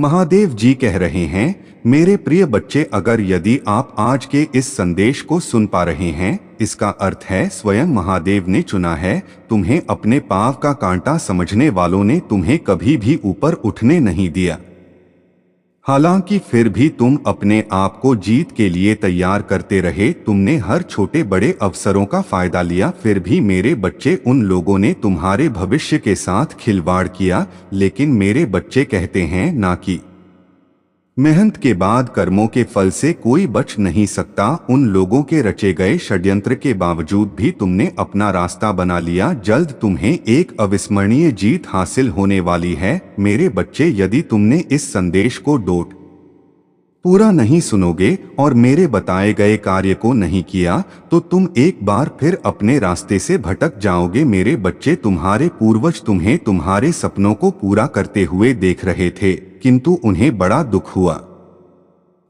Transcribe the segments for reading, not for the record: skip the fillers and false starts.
महादेव जी कह रहे हैं, मेरे प्रिय बच्चे, अगर यदि आप आज के इस संदेश को सुन पा रहे हैं, इसका अर्थ है स्वयं महादेव ने चुना है। तुम्हें अपने पांव का कांटा समझने वालों ने तुम्हें कभी भी ऊपर उठने नहीं दिया। हालांकि फिर भी तुम अपने आप को जीत के लिए तैयार करते रहे। तुमने हर छोटे बड़े अवसरों का फायदा लिया, फिर भी मेरे बच्चे उन लोगों ने तुम्हारे भविष्य के साथ खिलवाड़ किया। लेकिन मेरे बच्चे कहते हैं ना कि मेहनत के बाद कर्मों के फल से कोई बच नहीं सकता। उन लोगों के रचे गए षड्यंत्र के बावजूद भी तुमने अपना रास्ता बना लिया। जल्द तुम्हें एक अविस्मरणीय जीत हासिल होने वाली है। मेरे बच्चे, यदि तुमने इस संदेश को पूरा नहीं सुनोगे और मेरे बताए गए कार्य को नहीं किया तो तुम एक बार फिर अपने रास्ते से भटक जाओगे। मेरे बच्चे, तुम्हारे पूर्वज तुम्हें तुम्हारे सपनों को पूरा करते हुए देख रहे थे, किंतु उन्हें बड़ा दुख हुआ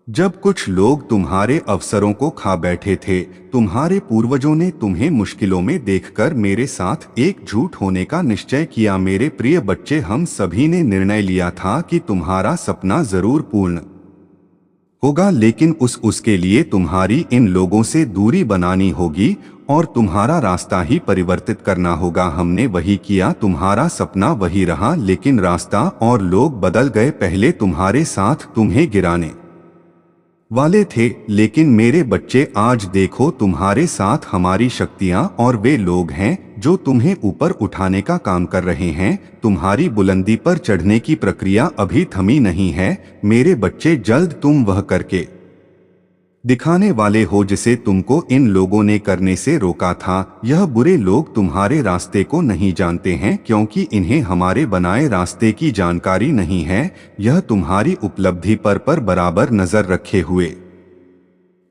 जब कुछ लोग तुम्हारे अवसरों को खा बैठे थे। तुम्हारे पूर्वजों ने तुम्हें मुश्किलों में देखकर मेरे साथ एकजुट होने का निश्चय किया। मेरे प्रिय बच्चे, हम सभी ने निर्णय लिया था कि तुम्हारा सपना जरूर पूर्ण होगा, लेकिन उसके लिए तुम्हारी इन लोगों से दूरी बनानी होगी और तुम्हारा रास्ता ही परिवर्तित करना होगा। हमने वही किया। तुम्हारा सपना वही रहा, लेकिन रास्ता और लोग बदल गए। पहले तुम्हारे साथ तुम्हें गिराने वाले थे, लेकिन मेरे बच्चे, आज देखो तुम्हारे साथ हमारी शक्तियां और वे लोग हैं जो तुम्हें ऊपर उठाने का काम कर रहे हैं। तुम्हारी बुलंदी पर चढ़ने की प्रक्रिया अभी थमी नहीं है। मेरे बच्चे, जल्द तुम वह करके दिखाने वाले हो जिसे तुमको इन लोगों ने करने से रोका था। यह बुरे लोग तुम्हारे रास्ते को नहीं जानते हैं, क्योंकि इन्हें हमारे बनाए रास्ते की जानकारी नहीं है। यह तुम्हारी उपलब्धि पर बराबर नजर रखे हुए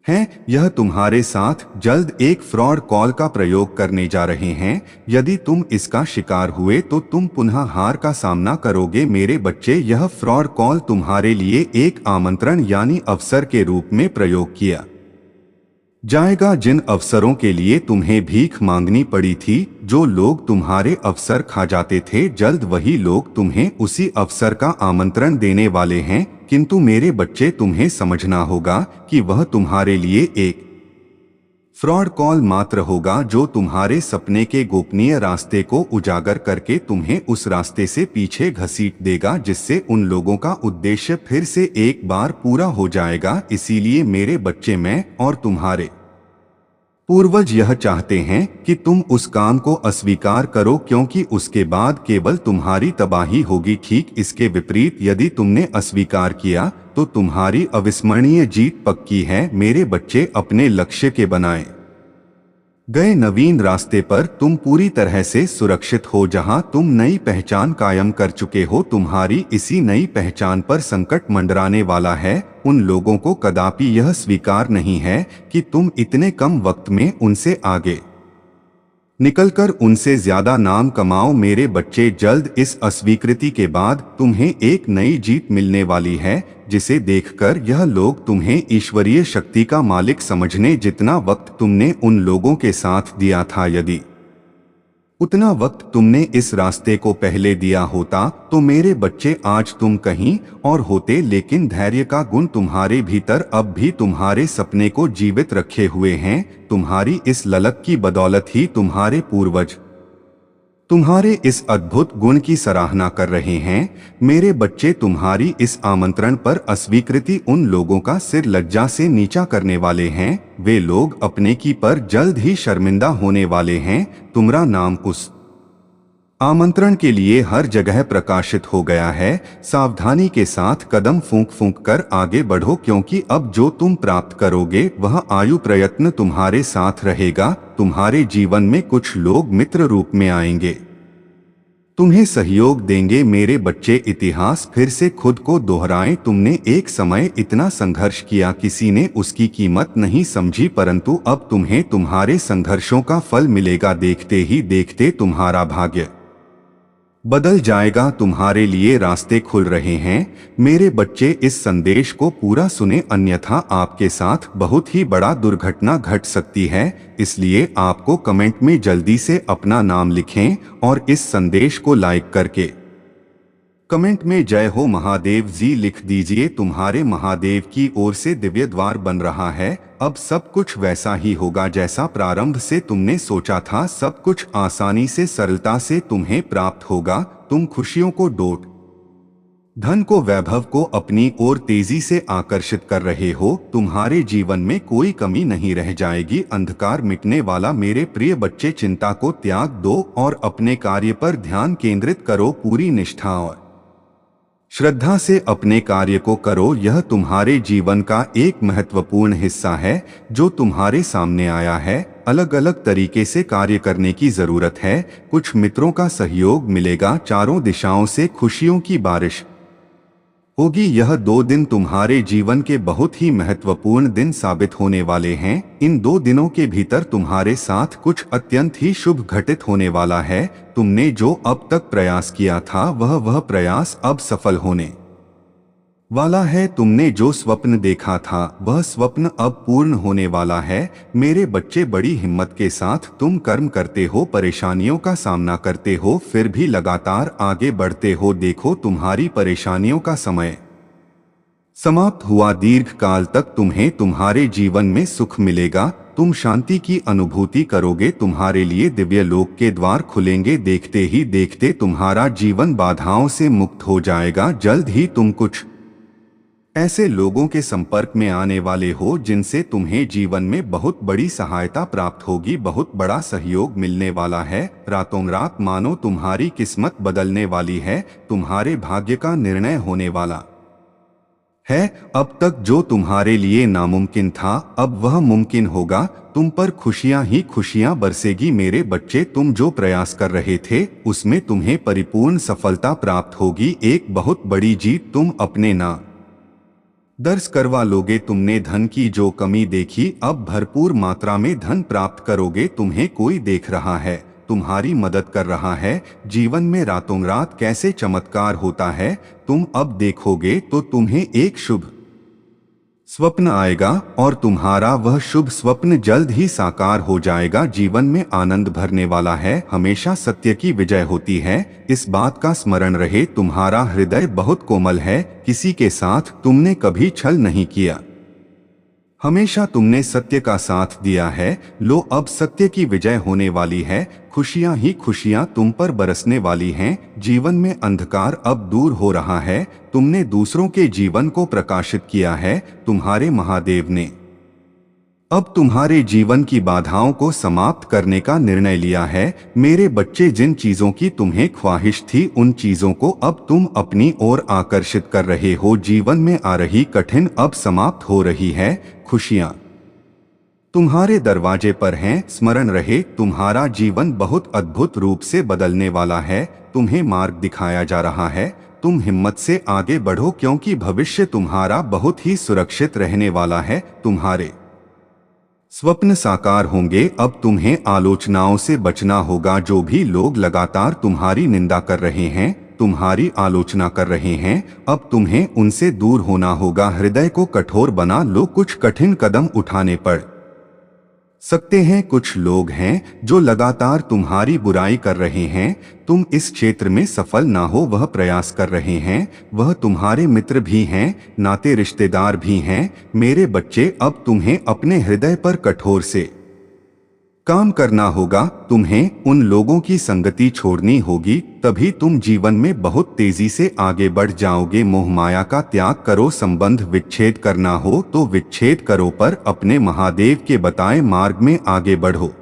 हैं। यह तुम्हारे साथ जल्द एक फ्रॉड कॉल का प्रयोग करने जा रहे हैं। यदि तुम इसका शिकार हुए तो तुम पुनः हार का सामना करोगे। मेरे बच्चे, यह फ्रॉड कॉल तुम्हारे लिए एक आमंत्रण यानी अवसर के रूप में प्रयोग किया जाएगा। जिन अवसरों के लिए तुम्हें भीख मांगनी पड़ी थी, जो लोग तुम्हारे अवसर खा जाते थे, जल्द वही लोग तुम्हें उसी अवसर का आमंत्रण देने वाले हैं। किंतु मेरे बच्चे, तुम्हें समझना होगा कि वह तुम्हारे लिए एक फ्रॉड कॉल मात्र होगा, जो तुम्हारे सपने के गोपनीय रास्ते को उजागर करके तुम्हें उस रास्ते से पीछे घसीट देगा, जिससे उन लोगों का उद्देश्य फिर से एक बार पूरा हो जाएगा। इसीलिए मेरे बच्चे, मैं और तुम्हारे पूर्वज यह चाहते हैं कि तुम उस काम को अस्वीकार करो, क्योंकि उसके बाद केवल तुम्हारी तबाही होगी। ठीक इसके विपरीत, यदि तुमने अस्वीकार किया तो तुम्हारी अविस्मरणीय जीत पक्की है। मेरे बच्चे, अपने लक्ष्य के बनाए गए नवीन रास्ते पर तुम पूरी तरह से सुरक्षित हो। जहां तुम नई पहचान कायम कर चुके हो, तुम्हारी इसी नई पहचान पर संकट मंडराने वाला है। उन लोगों को कदापि यह स्वीकार नहीं है कि तुम इतने कम वक्त में उनसे आगे निकलकर उनसे ज्यादा नाम कमाओ। मेरे बच्चे, जल्द इस अस्वीकृति के बाद तुम्हें एक नई जीत मिलने वाली है, जिसे देखकर यह लोग तुम्हें ईश्वरीय शक्ति का मालिक समझने। जितना वक्त तुमने उन लोगों के साथ दिया था, यदि उतना वक्त तुमने इस रास्ते को पहले दिया होता तो मेरे बच्चे, आज तुम कहीं और होते। लेकिन धैर्य का गुण तुम्हारे भीतर अब भी तुम्हारे सपने को जीवित रखे हुए हैं। तुम्हारी इस ललक की बदौलत ही तुम्हारे पूर्वज तुम्हारे इस अद्भुत गुण की सराहना कर रहे हैं। मेरे बच्चे, तुम्हारी इस आमंत्रण पर अस्वीकृति उन लोगों का सिर लज्जा से नीचा करने वाले हैं। वे लोग अपने की पर जल्द ही शर्मिंदा होने वाले हैं। तुम्हारा नाम उस आमंत्रण के लिए हर जगह प्रकाशित हो गया है। सावधानी के साथ कदम फूंक फूंक कर आगे बढ़ो, क्योंकि अब जो तुम प्राप्त करोगे वह आयु प्रयत्न तुम्हारे साथ रहेगा। तुम्हारे जीवन में कुछ लोग मित्र रूप में आएंगे, तुम्हें सहयोग देंगे। मेरे बच्चे, इतिहास फिर से खुद को दोहराएं। तुमने एक समय इतना संघर्ष किया, किसी ने उसकी कीमत नहीं समझी, परंतु अब तुम्हें तुम्हारे संघर्षों का फल मिलेगा। देखते ही देखते तुम्हारा भाग्य बदल जाएगा। तुम्हारे लिए रास्ते खुल रहे हैं। मेरे बच्चे, इस संदेश को पूरा सुने, अन्यथा आपके साथ बहुत ही बड़ा दुर्घटना घट सकती है। इसलिए आपको कमेंट में जल्दी से अपना नाम लिखें और इस संदेश को लाइक करके कमेंट में जय हो महादेव जी लिख दीजिए। तुम्हारे महादेव की ओर से दिव्य द्वार बन रहा है। अब सब कुछ वैसा ही होगा जैसा प्रारंभ से तुमने सोचा था। सब कुछ आसानी से सरलता से तुम्हें प्राप्त होगा। तुम खुशियों को डोट धन को वैभव को अपनी ओर तेजी से आकर्षित कर रहे हो। तुम्हारे जीवन में कोई कमी नहीं रह जाएगी। अंधकार मिटने वाला मेरे प्रिय बच्चे, चिंता को त्याग दो और अपने कार्य पर ध्यान केंद्रित करो। पूरी निष्ठा और श्रद्धा से अपने कार्य को करो। यह तुम्हारे जीवन का एक महत्वपूर्ण हिस्सा है जो तुम्हारे सामने आया है। अलग अलग तरीके से कार्य करने की जरूरत है। कुछ मित्रों का सहयोग मिलेगा। चारों दिशाओं से खुशियों की बारिश होगी। यह 2 दिन तुम्हारे जीवन के बहुत ही महत्वपूर्ण दिन साबित होने वाले हैं। इन 2 दिनों के भीतर तुम्हारे साथ कुछ अत्यंत ही शुभ घटित होने वाला है। तुमने जो अब तक प्रयास किया था वह प्रयास अब सफल होने वाला है। तुमने जो स्वप्न देखा था वह स्वप्न अब पूर्ण होने वाला है। मेरे बच्चे, बड़ी हिम्मत के साथ तुम कर्म करते हो, परेशानियों का सामना करते हो, फिर भी लगातार आगे बढ़ते हो। देखो, तुम्हारी परेशानियों का समय समाप्त हुआ। दीर्घ काल तक तुम्हें तुम्हारे जीवन में सुख मिलेगा। तुम शांति की अनुभूति करोगे। तुम्हारे लिए दिव्य लोक के द्वार खुलेंगे। देखते ही देखते तुम्हारा जीवन बाधाओं से मुक्त हो जाएगा। जल्द ही तुम कुछ ऐसे लोगों के संपर्क में आने वाले हो जिनसे तुम्हें जीवन में बहुत बड़ी सहायता प्राप्त होगी। बहुत बड़ा सहयोग मिलने वाला है। रातों रात मानो तुम्हारी किस्मत बदलने वाली है। तुम्हारे भाग्य का निर्णय होने वाला है। अब तक जो तुम्हारे लिए नामुमकिन था अब वह मुमकिन होगा। तुम पर खुशियां ही खुशियां बरसेगी। मेरे बच्चे, तुम जो प्रयास कर रहे थे उसमें तुम्हें परिपूर्ण सफलता प्राप्त होगी। एक बहुत बड़ी जीत तुम अपने नाम दर्ज करवा लोगे। तुमने धन की जो कमी देखी अब भरपूर मात्रा में धन प्राप्त करोगे। तुम्हें कोई देख रहा है, तुम्हारी मदद कर रहा है। जीवन में रातों रात कैसे चमत्कार होता है तुम अब देखोगे तो तुम्हें एक शुभ स्वप्न आएगा और तुम्हारा वह शुभ स्वप्न जल्द ही साकार हो जाएगा। जीवन में आनंद भरने वाला है। हमेशा सत्य की विजय होती है, इस बात का स्मरण रहे। तुम्हारा हृदय बहुत कोमल है। किसी के साथ तुमने कभी छल नहीं किया। हमेशा तुमने सत्य का साथ दिया है। लो, अब सत्य की विजय होने वाली है। खुशियां ही खुशियां तुम पर बरसने वाली हैं। जीवन में अंधकार अब दूर हो रहा है। तुमने दूसरों के जीवन को प्रकाशित किया है। तुम्हारे महादेव ने अब तुम्हारे जीवन की बाधाओं को समाप्त करने का निर्णय लिया है। मेरे बच्चे, जिन चीजों की तुम्हें ख्वाहिश थी उन चीजों को अब तुम अपनी ओर आकर्षित कर रहे हो। जीवन में आ रही कठिन अब समाप्त हो रही है। खुशियां तुम्हारे दरवाजे पर हैं। स्मरण रहे, तुम्हारा जीवन बहुत अद्भुत रूप से बदलने वाला है। तुम्हें मार्ग दिखाया जा रहा है। तुम हिम्मत से आगे बढ़ो क्योंकि भविष्य तुम्हारा बहुत ही सुरक्षित रहने वाला है। तुम्हारे स्वप्न साकार होंगे। अब तुम्हें आलोचनाओं से बचना होगा। जो भी लोग लगातार तुम्हारी निंदा कर रहे हैं, तुम्हारी आलोचना कर रहे हैं, अब तुम्हें उनसे दूर होना होगा। हृदय को कठोर बना लो। कुछ कठिन कदम उठाने पड़ सकते हैं। कुछ लोग हैं जो लगातार तुम्हारी बुराई कर रहे हैं। तुम इस क्षेत्र में सफल ना हो वह प्रयास कर रहे हैं। वह तुम्हारे मित्र भी हैं, नाते रिश्तेदार भी हैं। मेरे बच्चे, अब तुम्हें अपने हृदय पर कठोर से काम करना होगा। तुम्हें उन लोगों की संगति छोड़नी होगी, तभी तुम जीवन में बहुत तेजी से आगे बढ़ जाओगे। मोह माया का त्याग करो। संबंध विच्छेद करना हो तो विच्छेद करो, पर अपने महादेव के बताए मार्ग में आगे बढ़ो।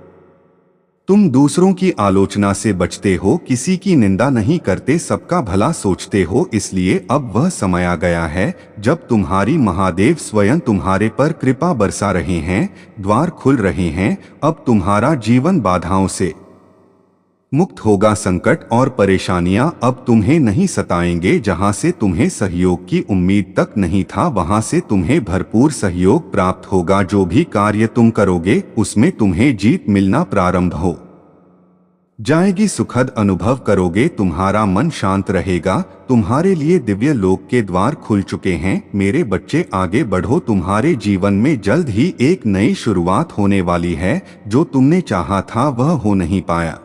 तुम दूसरों की आलोचना से बचते हो, किसी की निंदा नहीं करते, सबका भला सोचते हो। इसलिए अब वह समय आ गया है जब तुम्हारी महादेव स्वयं तुम्हारे पर कृपा बरसा रहे हैं। द्वार खुल रहे हैं। अब तुम्हारा जीवन बाधाओं से मुक्त होगा। संकट और परेशानियां अब तुम्हें नहीं सताएंगे। जहां से तुम्हें सहयोग की उम्मीद तक नहीं था वहां से तुम्हें भरपूर सहयोग प्राप्त होगा। जो भी कार्य तुम करोगे उसमें तुम्हें जीत मिलना प्रारंभ हो जाएगी। सुखद अनुभव करोगे। तुम्हारा मन शांत रहेगा। तुम्हारे लिए दिव्य लोक के द्वार खुल चुके हैं। मेरे बच्चे, आगे बढ़ो। तुम्हारे जीवन में जल्द ही एक नई शुरुआत होने वाली है। जो तुमने चाहा था वह हो नहीं पाया,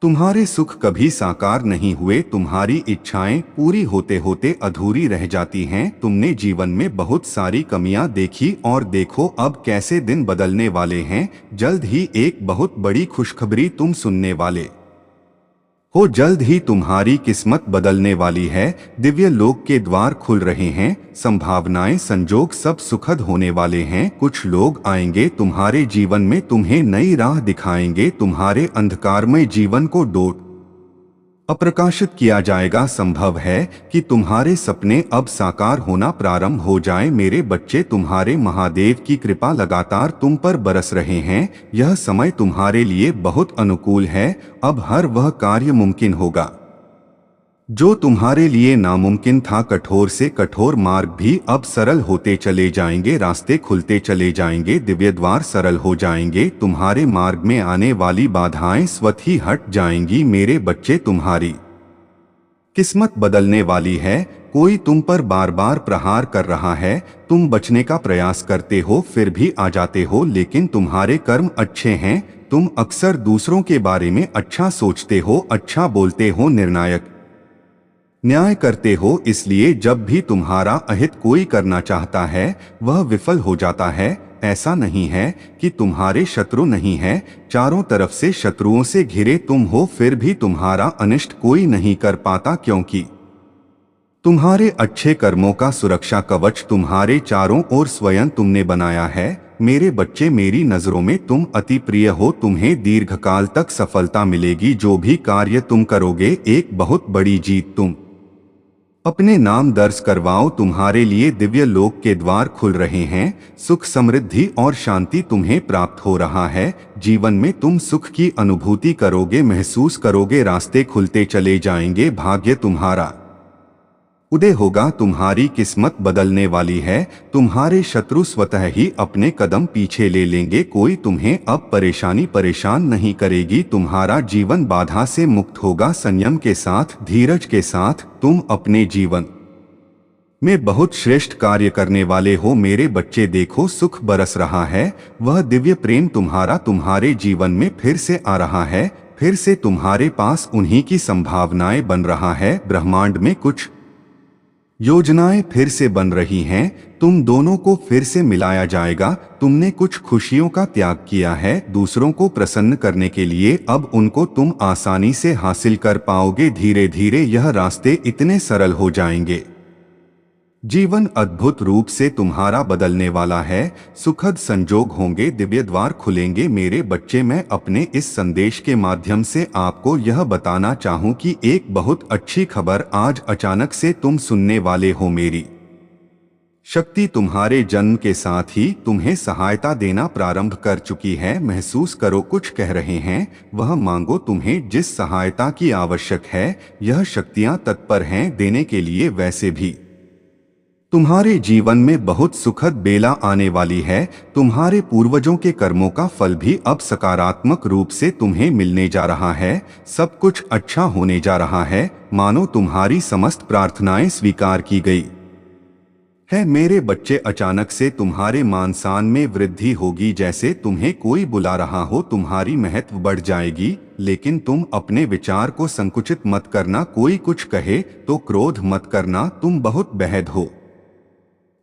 तुम्हारे सुख कभी साकार नहीं हुए, तुम्हारी इच्छाएं पूरी होते होते अधूरी रह जाती हैं। तुमने जीवन में बहुत सारी कमियां देखी और देखो अब कैसे दिन बदलने वाले हैं। जल्द ही एक बहुत बड़ी खुशखबरी तुम सुनने वाले हो। जल्द ही तुम्हारी किस्मत बदलने वाली है। दिव्य लोक के द्वार खुल रहे हैं। संभावनाएं संजोग सब सुखद होने वाले हैं। कुछ लोग आएंगे तुम्हारे जीवन में, तुम्हें नई राह दिखाएंगे। तुम्हारे अंधकारमय जीवन को डोट अप्रकाशित किया जाएगा। संभव है कि तुम्हारे सपने अब साकार होना प्रारंभ हो जाएं। मेरे बच्चे, तुम्हारे महादेव की कृपा लगातार तुम पर बरस रहे हैं। यह समय तुम्हारे लिए बहुत अनुकूल है। अब हर वह कार्य मुमकिन होगा जो तुम्हारे लिए नामुमकिन था। कठोर से कठोर मार्ग भी अब सरल होते चले जाएंगे। रास्ते खुलते चले जाएंगे, दिव्य द्वार सरल हो जाएंगे। तुम्हारे मार्ग में आने वाली बाधाएं स्वतः ही हट जाएंगी। मेरे बच्चे, तुम्हारी किस्मत बदलने वाली है। कोई तुम पर बार बार प्रहार कर रहा है। तुम बचने का प्रयास करते हो, फिर भी आ जाते हो, लेकिन तुम्हारे कर्म अच्छे हैं। तुम अक्सर दूसरों के बारे में अच्छा सोचते हो, अच्छा बोलते हो, निर्णायक न्याय करते हो। इसलिए जब भी तुम्हारा अहित कोई करना चाहता है वह विफल हो जाता है। ऐसा नहीं है कि तुम्हारे शत्रु नहीं है, चारों तरफ से शत्रुओं से घिरे तुम हो, फिर भी तुम्हारा अनिष्ट कोई नहीं कर पाता, क्योंकि तुम्हारे अच्छे कर्मों का सुरक्षा कवच तुम्हारे चारों ओर स्वयं तुमने बनाया है। मेरे बच्चे, मेरी नजरों में तुम अति प्रिय हो। तुम्हें दीर्घकाल तक सफलता मिलेगी। जो भी कार्य तुम करोगे, एक बहुत बड़ी जीत तुम अपने नाम दर्ज करवाओ। तुम्हारे लिए दिव्य लोक के द्वार खुल रहे हैं। सुख, समृद्धि और शांति तुम्हें प्राप्त हो रहा है। जीवन में तुम सुख की अनुभूति करोगे, महसूस करोगे। रास्ते खुलते चले जाएंगे। भाग्य तुम्हारा उदय होगा। तुम्हारी किस्मत बदलने वाली है। तुम्हारे शत्रु स्वतः ही अपने कदम पीछे ले लेंगे। कोई तुम्हें अब परेशान नहीं करेगी। तुम्हारा जीवन बाधा से मुक्त होगा। संयम के साथ, धीरज के साथ तुम अपने जीवन में बहुत श्रेष्ठ कार्य करने वाले हो। मेरे बच्चे, देखो सुख बरस रहा है। वह दिव्य प्रेम तुम्हारे जीवन में फिर से आ रहा है। फिर से तुम्हारे पास उन्हीं की संभावनाएं बन रहा है। ब्रह्मांड में कुछ योजनाएं फिर से बन रही हैं। तुम दोनों को फिर से मिलाया जाएगा। तुमने कुछ खुशियों का त्याग किया है दूसरों को प्रसन्न करने के लिए। अब उनको तुम आसानी से हासिल कर पाओगे। धीरे धीरे यह रास्ते इतने सरल हो जाएंगे। जीवन अद्भुत रूप से तुम्हारा बदलने वाला है। सुखद संजोग होंगे, दिव्य द्वार खुलेंगे। मेरे बच्चे, मैं अपने इस संदेश के माध्यम से आपको यह बताना चाहूं कि एक बहुत अच्छी खबर आज अचानक से तुम सुनने वाले हो। मेरी शक्ति तुम्हारे जन्म के साथ ही तुम्हें सहायता देना प्रारंभ कर चुकी है। महसूस करो, कुछ कह रहे हैं, वह मांगो। तुम्हें जिस सहायता की आवश्यक है, यह शक्तियां तत्पर हैं देने के लिए। वैसे भी तुम्हारे जीवन में बहुत सुखद बेला आने वाली है। तुम्हारे पूर्वजों के कर्मों का फल भी अब सकारात्मक रूप से तुम्हें मिलने जा रहा है। सब कुछ अच्छा होने जा रहा है। मानो तुम्हारी समस्त प्रार्थनाएं स्वीकार की गई है। मेरे बच्चे, अचानक से तुम्हारे मान सम्मान में वृद्धि होगी। जैसे तुम्हें कोई बुला रहा हो, तुम्हारी महत्व बढ़ जाएगी। लेकिन तुम अपने विचार को संकुचित मत करना। कोई कुछ कहे तो क्रोध मत करना। तुम बहुत बेहद हो।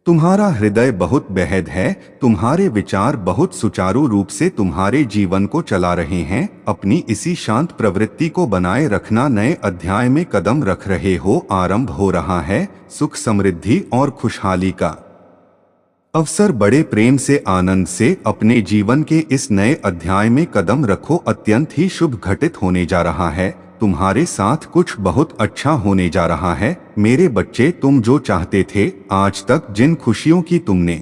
तुम्हारा हृदय बहुत बेहद है। तुम्हारे विचार बहुत सुचारू रूप से तुम्हारे जीवन को चला रहे हैं। अपनी इसी शांत प्रवृत्ति को बनाए रखना। नए अध्याय में कदम रख रहे हो। आरंभ हो रहा है सुख, समृद्धि और खुशहाली का अवसर। बड़े प्रेम से, आनंद से अपने जीवन के इस नए अध्याय में कदम रखो। अत्यंत ही शुभ घटित होने जा रहा है। तुम्हारे साथ कुछ बहुत अच्छा होने जा रहा है। मेरे बच्चे, तुम जो चाहते थे, आज तक जिन खुशियों की तुमने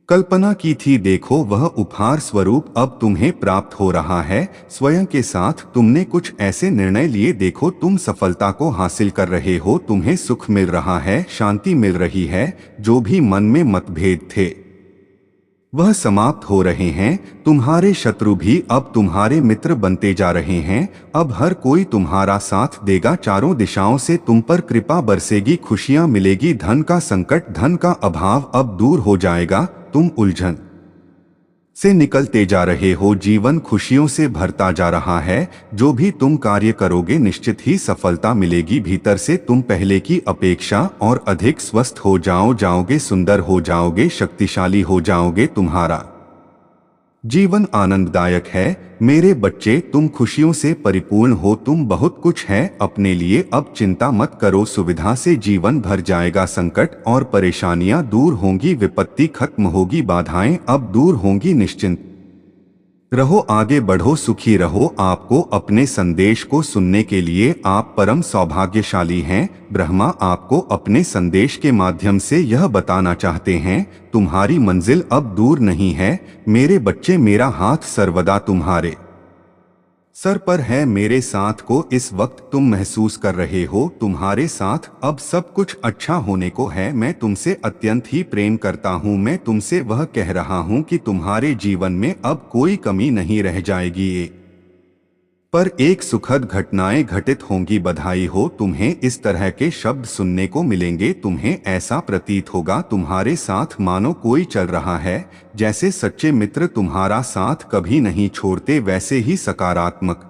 कल्पना की थी, देखो वह उपहार स्वरूप अब तुम्हें प्राप्त हो रहा है। स्वयं के साथ तुमने कुछ ऐसे निर्णय लिए, देखो तुम सफलता को हासिल कर रहे हो। तुम्हें सुख मिल रहा है, शांति मिल रही है। जो भी मन में मतभेद थे वह समाप्त हो रहे हैं। तुम्हारे शत्रु भी अब तुम्हारे मित्र बनते जा रहे हैं। अब हर कोई तुम्हारा साथ देगा। चारों दिशाओं से तुम पर कृपा बरसेगी, खुशियां मिलेगी। धन का संकट, धन का अभाव अब दूर हो जाएगा। तुम उलझन से निकलते जा रहे हो। जीवन खुशियों से भरता जा रहा है। जो भी तुम कार्य करोगे निश्चित ही सफलता मिलेगी। भीतर से तुम पहले की अपेक्षा और अधिक स्वस्थ हो जाओगे, सुंदर हो जाओगे, शक्तिशाली हो जाओगे। तुम्हारा जीवन आनंददायक है मेरे बच्चे। तुम खुशियों से परिपूर्ण हो। तुम बहुत कुछ है अपने लिए। अब चिंता मत करो। सुविधा से जीवन भर जाएगा। संकट और परेशानियां दूर होंगी। विपत्ति खत्म होगी। बाधाएं अब दूर होंगी। निश्चिंत रहो, आगे बढ़ो, सुखी रहो। आपको अपने संदेश को सुनने के लिए आप परम सौभाग्यशाली हैं। ब्रह्मा आपको अपने संदेश के माध्यम से यह बताना चाहते हैं, तुम्हारी मंजिल अब दूर नहीं है मेरे बच्चे। मेरा हाथ सर्वदा तुम्हारे सर पर है। मेरे साथ को इस वक्त तुम महसूस कर रहे हो। तुम्हारे साथ अब सब कुछ अच्छा होने को है। मैं तुमसे अत्यंत ही प्रेम करता हूँ। मैं तुमसे वह कह रहा हूँ कि तुम्हारे जीवन में अब कोई कमी नहीं रह जाएगी। पर एक सुखद घटनाएं घटित होंगी। बधाई हो, तुम्हें इस तरह के शब्द सुनने को मिलेंगे। तुम्हें ऐसा प्रतीत होगा तुम्हारे साथ मानो कोई चल रहा है। जैसे सच्चे मित्र तुम्हारा साथ कभी नहीं छोड़ते, वैसे ही सकारात्मक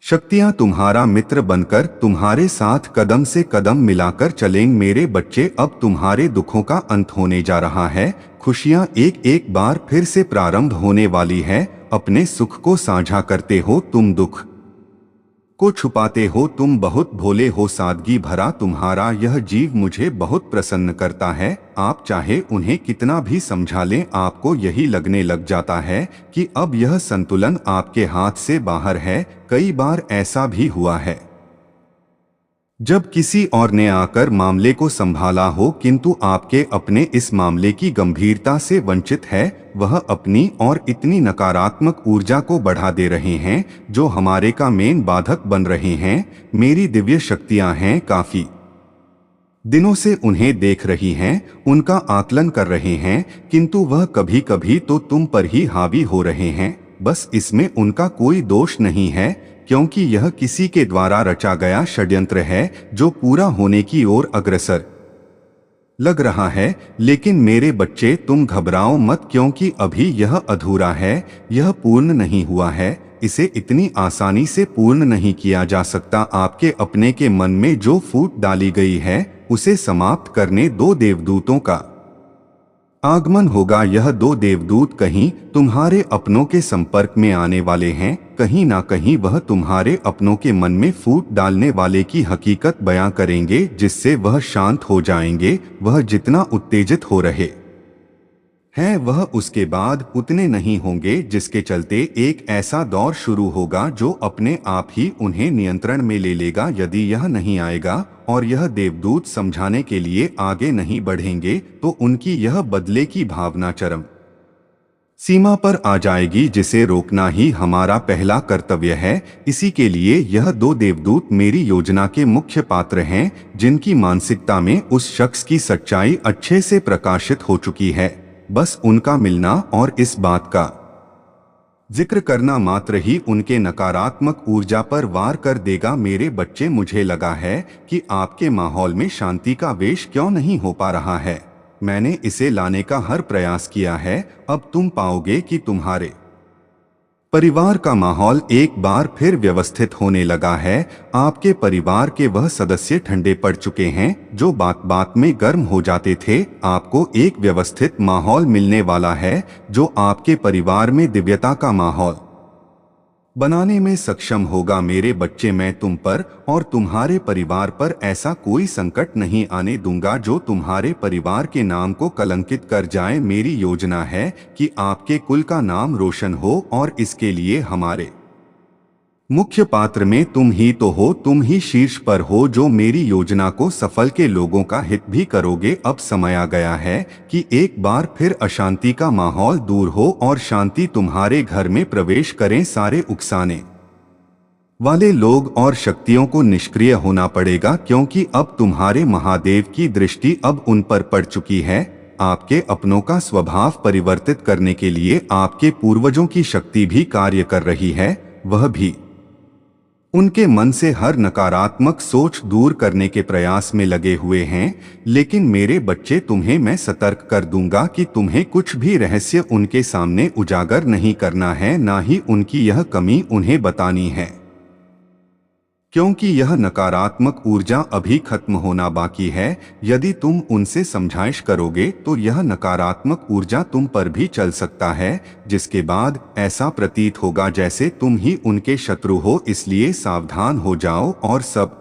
शक्तियां तुम्हारा मित्र बनकर तुम्हारे साथ कदम से कदम मिलाकर चलेंगे। मेरे बच्चे अब तुम्हारे दुखों का अंत होने जा रहा है। खुशियां एक एक बार फिर से प्रारंभ होने वाली है। अपने सुख को साझा करते हो, तुम दुख को छुपाते हो। तुम बहुत भोले हो। सादगी भरा तुम्हारा यह जीव मुझे बहुत प्रसन्न करता है। आप चाहे उन्हें कितना भी समझा लें, आपको यही लगने लग जाता है कि अब यह संतुलन आपके हाथ से बाहर है। कई बार ऐसा भी हुआ है जब किसी और ने आकर मामले को संभाला हो, किंतु आपके अपने इस मामले की गंभीरता से वंचित है। वह अपनी और इतनी नकारात्मक ऊर्जा को बढ़ा दे रहे हैं जो हमारे का मेन बाधक बन रहे हैं। मेरी दिव्य शक्तियां हैं, काफी दिनों से उन्हें देख रही हैं, उनका आकलन कर रहे हैं, किंतु वह कभी कभी तो तुम पर ही हावी हो रहे हैं। बस इसमें उनका कोई दोष नहीं है, क्योंकि यह किसी के द्वारा रचा गया षड्यंत्र है जो पूरा होने की ओर अग्रसर लग रहा है। लेकिन मेरे बच्चे तुम घबराओ मत, क्योंकि अभी यह अधूरा है, यह पूर्ण नहीं हुआ है। इसे इतनी आसानी से पूर्ण नहीं किया जा सकता। आपके अपने के मन में जो फूट डाली गई है उसे समाप्त करने दो देवदूतों का आगमन होगा। यह दो देवदूत कहीं तुम्हारे अपनों के संपर्क में आने वाले हैं। कहीं ना कहीं वह तुम्हारे अपनों के मन में फूट डालने वाले की हकीकत बयां करेंगे, जिससे वह शांत हो जाएंगे। वह जितना उत्तेजित हो रहे हैं वह उसके बाद उतने नहीं होंगे, जिसके चलते एक ऐसा दौर शुरू होगा जो अपने आप ही उन्हें नियंत्रण में ले लेगा। यदि यह नहीं आएगा और यह देवदूत समझाने के लिए आगे नहीं बढ़ेंगे तो उनकी यह बदले की भावना चरम सीमा पर आ जाएगी, जिसे रोकना ही हमारा पहला कर्तव्य है। इसी के लिए यह दो देवदूत मेरी योजना के मुख्य पात्र हैं, जिनकी मानसिकता में उस शख्स की सच्चाई अच्छे से प्रकाशित हो चुकी है। बस उनका मिलना और इस बात का जिक्र करना मात्र ही उनके नकारात्मक ऊर्जा पर वार कर देगा। मेरे बच्चे, मुझे लगा है कि आपके माहौल में शांति का वेश क्यों नहीं हो पा रहा है। मैंने इसे लाने का हर प्रयास किया है। अब तुम पाओगे कि तुम्हारे परिवार का माहौल एक बार फिर व्यवस्थित होने लगा है। आपके परिवार के वह सदस्य ठंडे पड़ चुके हैं जो बात बात में गर्म हो जाते थे। आपको एक व्यवस्थित माहौल मिलने वाला है जो आपके परिवार में दिव्यता का माहौल बनाने में सक्षम होगा। मेरे बच्चे, मैं तुम पर और तुम्हारे परिवार पर ऐसा कोई संकट नहीं आने दूंगा जो तुम्हारे परिवार के नाम को कलंकित कर जाए। मेरी योजना है कि आपके कुल का नाम रोशन हो और इसके लिए हमारे मुख्य पात्र में तुम ही तो हो। तुम ही शीर्ष पर हो जो मेरी योजना को सफल के लोगों का हित भी करोगे। अब समय आ गया है कि एक बार फिर अशांति का माहौल दूर हो और शांति तुम्हारे घर में प्रवेश करें। सारे उकसाने वाले लोग और शक्तियों को निष्क्रिय होना पड़ेगा, क्योंकि अब तुम्हारे महादेव की दृष्टि अब उन पर पड़ चुकी है। आपके अपनों का स्वभाव परिवर्तित करने के लिए आपके पूर्वजों की शक्ति भी कार्य कर रही है। वह भी उनके मन से हर नकारात्मक सोच दूर करने के प्रयास में लगे हुए हैं। लेकिन मेरे बच्चे, तुम्हें मैं सतर्क कर दूंगा कि तुम्हें कुछ भी रहस्य उनके सामने उजागर नहीं करना है, ना ही उनकी यह कमी उन्हें बतानी है, क्योंकि यह नकारात्मक ऊर्जा अभी खत्म होना बाकी है। यदि तुम उनसे समझाइश करोगे तो यह नकारात्मक ऊर्जा तुम पर भी चल सकता है, जिसके बाद ऐसा प्रतीत होगा जैसे तुम ही उनके शत्रु हो। इसलिए सावधान हो जाओ और सब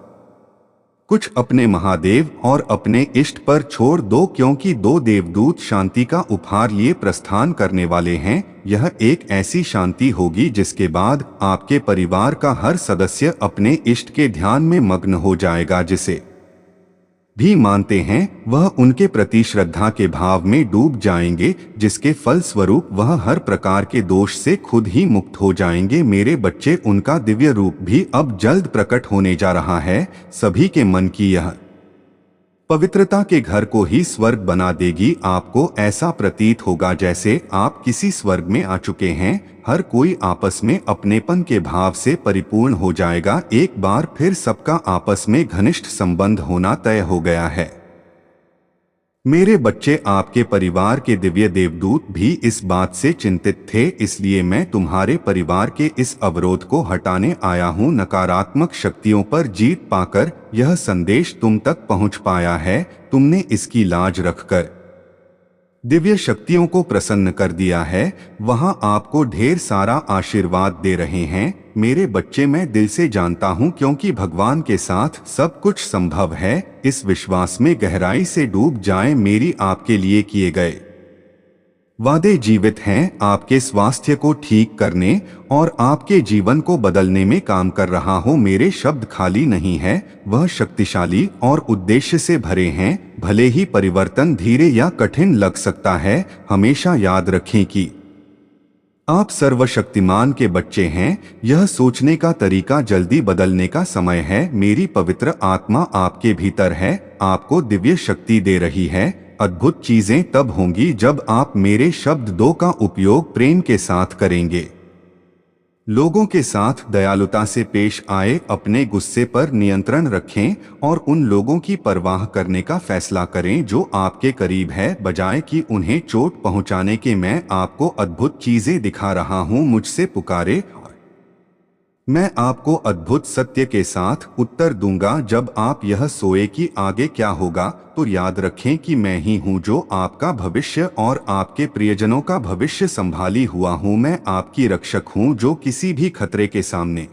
कुछ अपने महादेव और अपने इष्ट पर छोड़ दो, क्योंकि दो देवदूत शांति का उपहार लिए प्रस्थान करने वाले हैं। यह एक ऐसी शांति होगी जिसके बाद आपके परिवार का हर सदस्य अपने इष्ट के ध्यान में मग्न हो जाएगा, जिसे भी मानते हैं वह उनके प्रति श्रद्धा के भाव में डूब जाएंगे, जिसके फल स्वरूप वह हर प्रकार के दोष से खुद ही मुक्त हो जाएंगे। मेरे बच्चे, उनका दिव्य रूप भी अब जल्द प्रकट होने जा रहा है। सभी के मन की यह पवित्रता के घर को ही स्वर्ग बना देगी। आपको ऐसा प्रतीत होगा जैसे आप किसी स्वर्ग में आ चुके हैं। हर कोई आपस में अपनेपन के भाव से परिपूर्ण हो जाएगा। एक बार फिर सबका आपस में घनिष्ठ संबंध होना तय हो गया है। मेरे बच्चे, आपके परिवार के दिव्य देवदूत भी इस बात से चिंतित थे, इसलिए मैं तुम्हारे परिवार के इस अवरोध को हटाने आया हूँ। नकारात्मक शक्तियों पर जीत पाकर यह संदेश तुम तक पहुँच पाया है। तुमने इसकी लाज रखकर दिव्य शक्तियों को प्रसन्न कर दिया है। वहां आपको ढेर सारा आशीर्वाद दे रहे हैं। मेरे बच्चे, मैं दिल से जानता हूं, क्योंकि भगवान के साथ सब कुछ संभव है। इस विश्वास में गहराई से डूब जाएं। मेरी आपके लिए किए गए वादे जीवित हैं। आपके स्वास्थ्य को ठीक करने और आपके जीवन को बदलने में काम कर रहा हूँ। मेरे शब्द खाली नहीं है, वह शक्तिशाली और उद्देश्य से भरे हैं। भले ही परिवर्तन धीरे या कठिन लग सकता है, हमेशा याद रखें कि आप सर्वशक्तिमान के बच्चे हैं। यह सोचने का तरीका जल्दी बदलने का समय है। मेरी पवित्र आत्मा आपके भीतर है, आपको दिव्य शक्ति दे रही है। अद्भुत चीजें तब होंगी जब आप मेरे शब्द 2 का उपयोग प्रेम के साथ करेंगे। लोगों के साथ दयालुता से पेश आए, अपने गुस्से पर नियंत्रण रखें और उन लोगों की परवाह करने का फैसला करें जो आपके करीब है, बजाय कि उन्हें चोट पहुंचाने के। मैं आपको अद्भुत चीजें दिखा रहा हूं। मुझसे पुकारे, मैं आपको अद्भुत सत्य के साथ उत्तर दूंगा। जब आप यह सोए कि आगे क्या होगा, तो याद रखें कि मैं ही हूँ जो आपका भविष्य और आपके प्रियजनों का भविष्य संभाली हुआ हूँ। मैं आपकी रक्षक हूँ जो किसी भी खतरे के सामने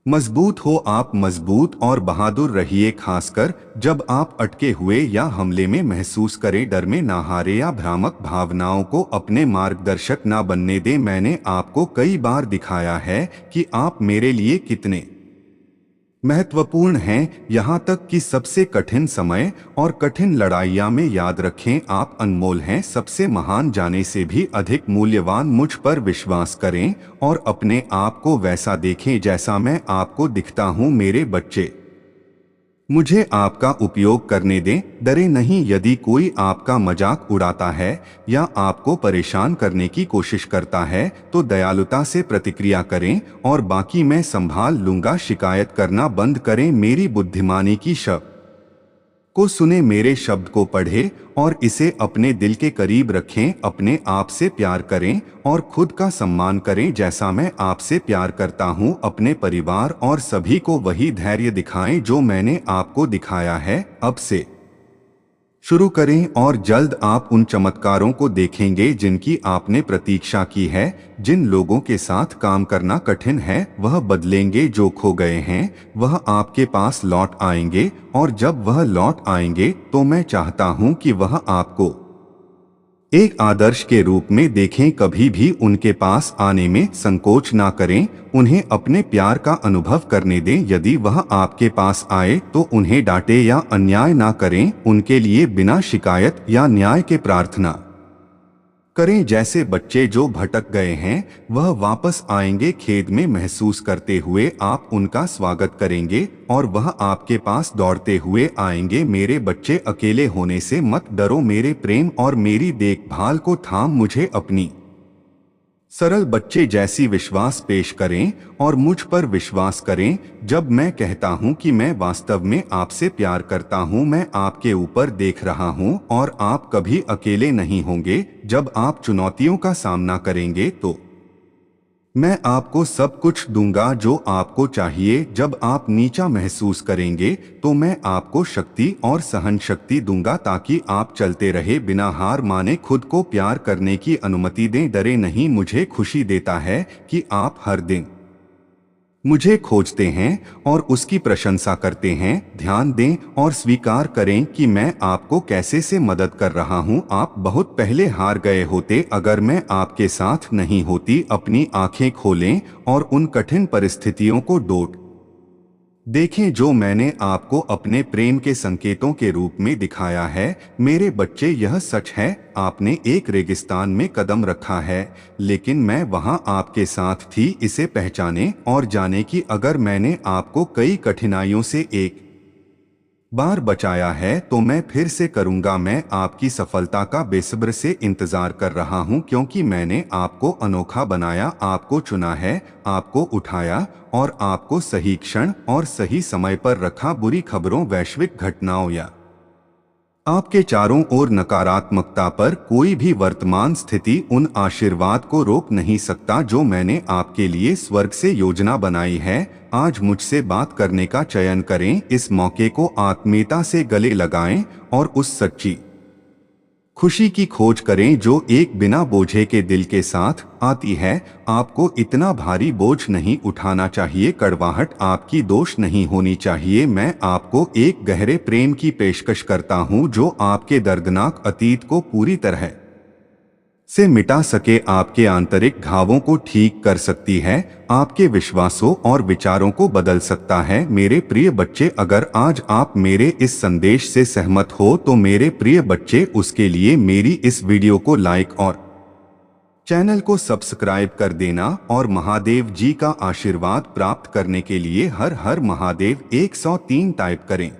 मजबूत हो। आप मजबूत और बहादुर रहिए, खासकर जब आप अटके हुए या हमले में महसूस करें। डर में ना हारे या भ्रामक भावनाओं को अपने मार्गदर्शक ना बनने दें। मैंने आपको कई बार दिखाया है कि आप मेरे लिए कितने महत्वपूर्ण हैं, यहाँ तक कि सबसे कठिन समय और कठिन लड़ाइयाँ में। याद रखें, आप अनमोल हैं, सबसे महान जाने से भी अधिक मूल्यवान। मुझ पर विश्वास करें और अपने आप को वैसा देखें जैसा मैं आपको दिखता हूँ। मेरे बच्चे, मुझे आपका उपयोग करने दें। डरे नहीं। यदि कोई आपका मजाक उड़ाता है या आपको परेशान करने की कोशिश करता है तो दयालुता से प्रतिक्रिया करें और बाकी मैं संभाल लूंगा। शिकायत करना बंद करें। मेरी बुद्धिमानी की शब्द को सुने, मेरे शब्द को पढ़े और इसे अपने दिल के करीब रखें। अपने आप से प्यार करें और खुद का सम्मान करें जैसा मैं आपसे प्यार करता हूं। अपने परिवार और सभी को वही धैर्य दिखाएं जो मैंने आपको दिखाया है। अब से शुरू करें और जल्द आप उन चमत्कारों को देखेंगे जिनकी आपने प्रतीक्षा की है। जिन लोगों के साथ काम करना कठिन है वह बदलेंगे, जो खो गए हैं वह आपके पास लौट आएंगे और जब वह लौट आएंगे तो मैं चाहता हूं कि वह आपको एक आदर्श के रूप में देखें। कभी भी उनके पास आने में संकोच ना करें। उन्हें अपने प्यार का अनुभव करने दें। यदि वह आपके पास आए तो उन्हें डांटे या अन्याय ना करें। उनके लिए बिना शिकायत या न्याय के प्रार्थना करें। जैसे बच्चे जो भटक गए हैं वह वापस आएंगे। खेद में महसूस करते हुए आप उनका स्वागत करेंगे और वह आपके पास दौड़ते हुए आएंगे। मेरे बच्चे, अकेले होने से मत डरो। मेरे प्रेम और मेरी देखभाल को थाम मुझे अपनी सरल बच्चे जैसी विश्वास पेश करें और मुझ पर विश्वास करें। जब मैं कहता हूं कि मैं वास्तव में आपसे प्यार करता हूं, मैं आपके ऊपर देख रहा हूं और आप कभी अकेले नहीं होंगे। जब आप चुनौतियों का सामना करेंगे तो मैं आपको सब कुछ दूंगा जो आपको चाहिए। जब आप नीचा महसूस करेंगे तो मैं आपको शक्ति और सहन शक्ति दूंगा ताकि आप चलते रहे बिना हार माने। खुद को प्यार करने की अनुमति दें, डरे नहीं। मुझे खुशी देता है कि आप हर दिन मुझे खोजते हैं और उसकी प्रशंसा करते हैं। ध्यान दें और स्वीकार करें कि मैं आपको कैसे से मदद कर रहा हूं। आप बहुत पहले हार गए होते अगर मैं आपके साथ नहीं होती। अपनी आंखें खोलें और उन कठिन परिस्थितियों को देखें जो मैंने आपको अपने प्रेम के संकेतों के रूप में दिखाया है। मेरे बच्चे, यह सच है, आपने एक रेगिस्तान में कदम रखा है, लेकिन मैं वहां आपके साथ थी। इसे पहचाने और जाने कि अगर मैंने आपको कई कठिनाइयों से एक बार बचाया है तो मैं फिर से करूंगा। मैं आपकी सफलता का बेसब्र से इंतजार कर रहा हूं, क्योंकि मैंने आपको अनोखा बनाया, आपको चुना है, आपको उठाया और आपको सही क्षण और सही समय पर रखा। बुरी खबरों, वैश्विक घटनाओं या आपके चारों ओर नकारात्मकता पर कोई भी वर्तमान स्थिति उन आशीर्वाद को रोक नहीं सकता जो मैंने आपके लिए स्वर्ग से योजना बनाई है। आज मुझसे बात करने का चयन करें। इस मौके को आत्मीयता से गले लगाएं और उस सच्ची खुशी की खोज करें जो एक बिना बोझे के दिल के साथ आती है। आपको इतना भारी बोझ नहीं उठाना चाहिए, कड़वाहट आपकी दोष नहीं होनी चाहिए। मैं आपको एक गहरे प्रेम की पेशकश करता हूं जो आपके दर्दनाक अतीत को पूरी तरह से मिटा सके, आपके आंतरिक घावों को ठीक कर सकती है, आपके विश्वासों और विचारों को बदल सकता है। मेरे प्रिय बच्चे, अगर आज आप मेरे इस संदेश से सहमत हो तो मेरे प्रिय बच्चे, उसके लिए मेरी इस वीडियो को लाइक और चैनल को सब्सक्राइब कर देना और महादेव जी का आशीर्वाद प्राप्त करने के लिए हर हर महादेव 103 टाइप करें।